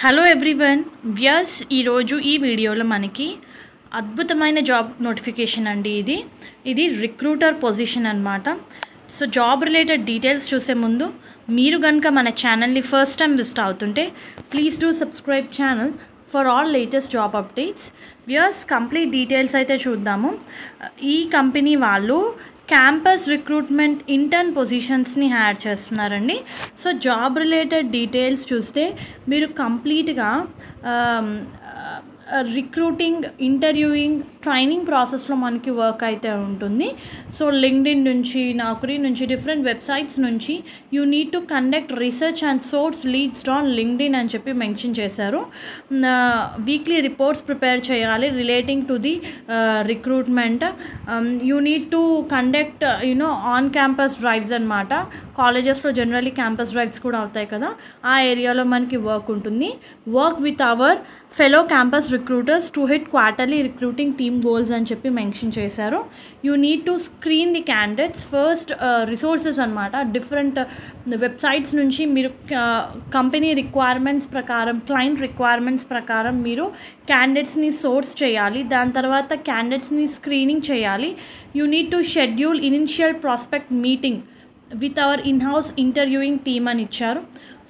Hello everyone Vyas ఈరోజు ఈ వీడియోలో మనకి అద్భుతమైన జాబ్ నోటిఫికేషన్ అండి. ఇది రిక్రూటర్ పొజిషన్ అన్నమాట. సో జాబ్ రిలేటెడ్ డీటెయిల్స్ చూసే ముందు మీరు కనుక మన ఛానల్ని ఫస్ట్ టైం విజిట్ అవుతుంటే please do subscribe channel for all latest job updates. వ్యాస్ కంప్లీట్ డీటెయిల్స్ అయితే చూద్దాము. ఈ కంపెనీ వాళ్ళు క్యాంపస్ రిక్రూట్మెంట్ ఇంటర్న్ పొజిషన్స్ని హైర్ చేస్తున్నారండి. సో జాబ్ రిలేటెడ్ డీటెయిల్స్ చూస్తే మీరు కంప్లీట్గా రిక్రూటింగ్, ఇంటర్వ్యూయింగ్, ట్రైనింగ్ ప్రాసెస్లో మనకి వర్క్ అయితే ఉంటుంది. సో లింక్డ్ఇన్ నుంచి, నౌకరీ నుంచి, డిఫరెంట్ వెబ్సైట్స్ నుంచి you need to conduct research and source leads on LinkedIn అని చెప్పి మెన్షన్ చేశారు. వీక్లీ రిపోర్ట్స్ ప్రిపేర్ చేయాలి relating to the recruitment. You need to conduct on campus drives అనమాట. కాలేజెస్లో జనరల్లీ క్యాంపస్ డ్రైవ్స్ కూడా అవుతాయి కదా, ఆ ఏరియాలో మనకి వర్క్ ఉంటుంది. Work with our fellow campus recruiters to hit quarterly recruiting team goals అని చెప్పి మెన్షన్ చేశారు. You need to screen the candidates first. Resources అనమాట, డిఫరెంట్ వెబ్సైట్స్ నుంచి మీరు కంపెనీ రిక్వైర్మెంట్స్ ప్రకారం, క్లయింట్ రిక్వైర్మెంట్స్ ప్రకారం మీరు క్యాండిడేట్స్ని సోర్స్ చేయాలి. దాని తర్వాత క్యాండిడేట్స్ని స్క్రీనింగ్ చేయాలి. You need to schedule initial prospect meeting with our in-house interviewing team అని ఇచ్చారు.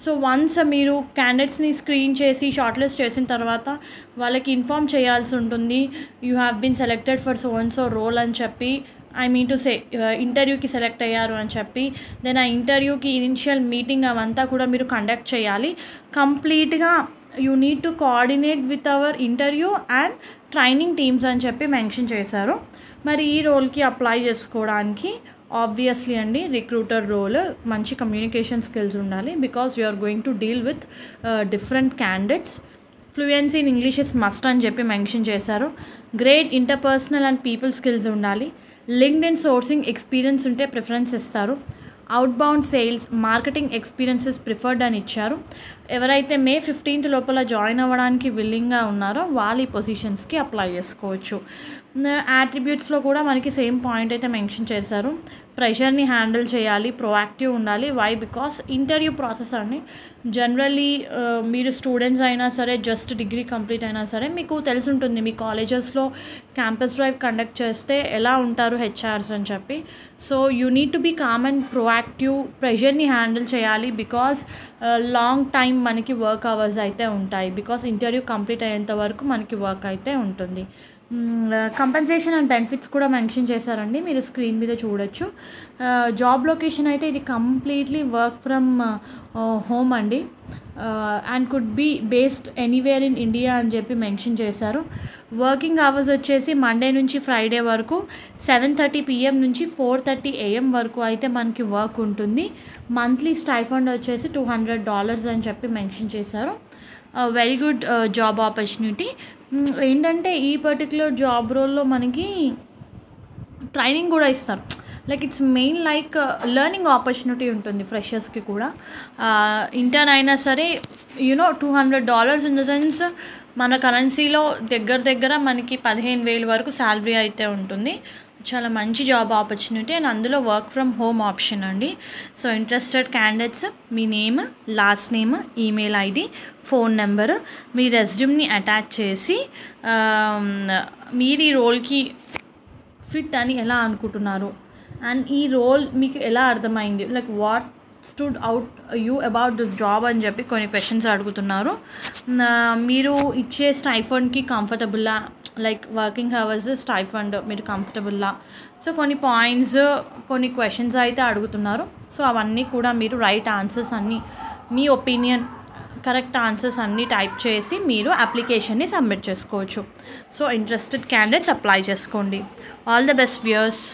సో వన్స్ మీరు క్యాండిడేట్స్ని స్క్రీన్ చేసి షార్ట్ లిస్ట్ చేసిన తర్వాత వాళ్ళకి ఇన్ఫామ్ చేయాల్సి ఉంటుంది, you have been selected for so and so role అని చెప్పి, ఐ మీన్ టు సే ఇంటర్వ్యూకి సెలెక్ట్ అయ్యారు అని చెప్పి. దెన్ ఆ ఇంటర్వ్యూకి ఇనిషియల్ మీటింగ్ అవంతా కూడా మీరు కండక్ట్ చేయాలి. కంప్లీట్గా you need to coordinate with our interview and training teams అని చెప్పి మెన్షన్ చేశారు. మరి ఈ రోల్కి అప్లై చేసుకోవడానికి ఆబ్వియస్లీ అండి రిక్రూటర్ రోల్ మంచి కమ్యూనికేషన్ స్కిల్స్ ఉండాలి. Because you are going to deal with different candidates. Fluency in English is must అని చెప్పి మెన్షన్ చేశారు. Great interpersonal and people skills ఉండాలి. లింక్డ్ఇన్ సోర్సింగ్ ఎక్స్పీరియన్స్ ఉంటే ప్రిఫరెన్స్ ఇస్తారు. Outbound sales, marketing experiences preferred అని ఇచ్చారు. ఎవరైతే May 15th లోపల జాయిన్ అవ్వడానికి విల్లింగ్గా ఉన్నారో వాళ్ళు ఈ పొజిషన్స్కి అప్లై చేసుకోవచ్చు. యాట్రిబ్యూట్స్లో కూడా మనకి సేమ్ పాయింట్ అయితే మెన్షన్ చేశారు. ప్రెషర్ని హ్యాండిల్ చేయాలి, ప్రోయాక్టివ్ ఉండాలి. వై? బికాస్ ఇంటర్వ్యూ ప్రాసెస్ అండి. జనరల్లీ మీరు స్టూడెంట్స్ అయినా సరే, జస్ట్ డిగ్రీ కంప్లీట్ అయినా సరే, మీకు తెలిసి ఉంటుంది మీ కాలేజెస్లో క్యాంపస్ డ్రైవ్ కండక్ట్ చేస్తే ఎలా ఉంటారు హెచ్ఆర్స్ అని చెప్పి. So you need to be calm and proactive. ప్రెషర్ని హ్యాండిల్ చేయాలి బికాస్ లాంగ్ టైం మనకి వర్క్ అవర్స్ అయితే ఉంటాయి. బికాస్ ఇంటర్వ్యూ కంప్లీట్ అయ్యేంత వరకు మనకి వర్క్ అయితే ఉంటుంది. కంపెన్సేషన్ అండ్ బెనిఫిట్స్ కూడా మెన్షన్ చేశారండి, మీరు స్క్రీన్ మీద చూడొచ్చు. జాబ్ లొకేషన్ అయితే ఇది కంప్లీట్లీ వర్క్ ఫ్రమ్ హోమ్ అండి, and could be based anywhere in India అని చెప్పి మెన్షన్ చేశారు. వర్కింగ్ అవర్స్ వచ్చేసి మండే నుంచి ఫ్రైడే వరకు 7:30 PM నుంచి 4:30 AM వరకు అయితే మనకి వర్క్ ఉంటుంది. మంత్లీ స్టైఫండ్ వచ్చేసి $200 అని చెప్పి మెన్షన్ చేశారు. Very good job opportunity. ఏంటంటే ఈ పర్టికులర్ జాబ్ రోల్లో మనకి ట్రైనింగ్ కూడా ఇస్తారు. Like it's main like learning opportunity ఉంటుంది ఫ్రెషర్స్కి కూడా. ఇంటర్న్ అయినా సరే $200 ఇన్ ద సెన్స్ మన కరెన్సీలో దగ్గర మనకి 15,000 వరకు శాలరీ అయితే ఉంటుంది. చాలా మంచి జాబ్ ఆపర్చునిటీ అండ్ అందులో వర్క్ ఫ్రమ్ హోమ్ ఆప్షన్ అండి. సో ఇంట్రెస్టెడ్ క్యాండిడేట్స్ మీ name, last name, email ID, phone number, మీ రెజ్యూమ్ని అటాచ్ చేసి మీరు ఈ రోల్కి ఫిట్ అని ఎలా అనుకుంటున్నారు అండ్ ఈ రోల్ మీకు ఎలా అర్థమైంది, like what stood out you about this job అని చెప్పి కొన్ని క్వశ్చన్స్ అడుగుతున్నారు. మీరు ఇచ్చే స్టైఫండ్కి కంఫర్టబుల్లా, లైక్ వర్కింగ్ అవర్స్, స్టైఫండ్ మీరు కంఫర్టబుల్లా. సో కొన్ని పాయింట్స్, కొన్ని క్వశ్చన్స్ అయితే అడుగుతున్నారు. సో అవన్నీ కూడా మీరు రైట్ ఆన్సర్స్ అన్నీ, మీ ఒపీనియన్ కరెక్ట్ ఆన్సర్స్ అన్నీ టైప్ చేసి మీరు అప్లికేషన్ని సబ్మిట్ చేసుకోవచ్చు. సో ఇంట్రెస్టెడ్ క్యాండిడేట్స్ అప్లై చేసుకోండి. All the best viewers.